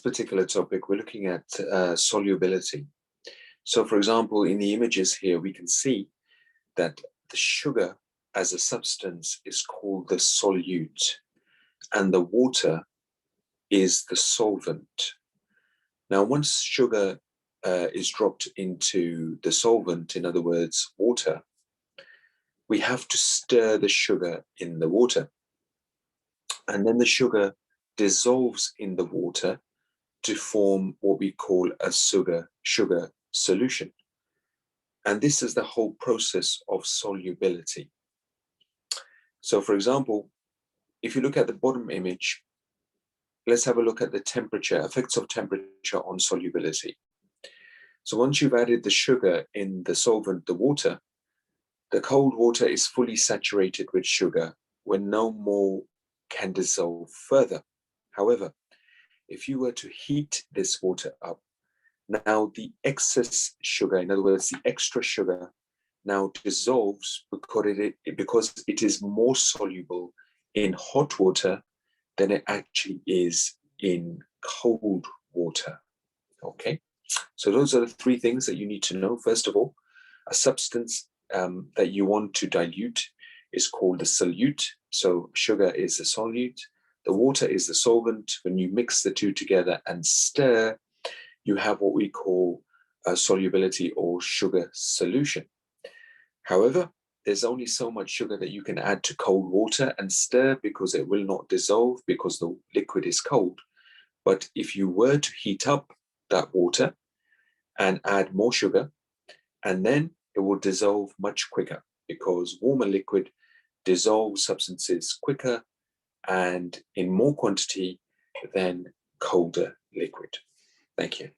particular topic, we're looking at solubility. So for example, in the images here, we can see that the sugar as a substance is called the solute, and the water is the solvent. Now, once sugar is dropped into the solvent, in other words, water, we have to stir the sugar in the water. And then the sugar dissolves in the water to form what we call a sugar solution. And this is the whole process of solubility. So for example, if you look at the bottom image, let's have a look at the temperature, effects of temperature on solubility. So once you've added the sugar in the solvent, the water, the cold water is fully saturated with sugar when no more can dissolve further. However, if you were to heat this water up, now the excess sugar, in other words, the extra sugar, now dissolves because it is more soluble in hot water than it actually is in cold water. Okay, so those are the three things that you need to know. First of all, a substance that you want to dilute is called a solute. So sugar is the solute, the water is the solvent. When you mix the two together and stir, you have what we call a solubility or sugar solution. However, there's only so much sugar that you can add to cold water and stir because it will not dissolve because the liquid is cold. But if you were to heat up that water and add more sugar, and then it will dissolve much quicker because warmer liquid dissolves substances quicker and in more quantity than colder liquid. Thank you.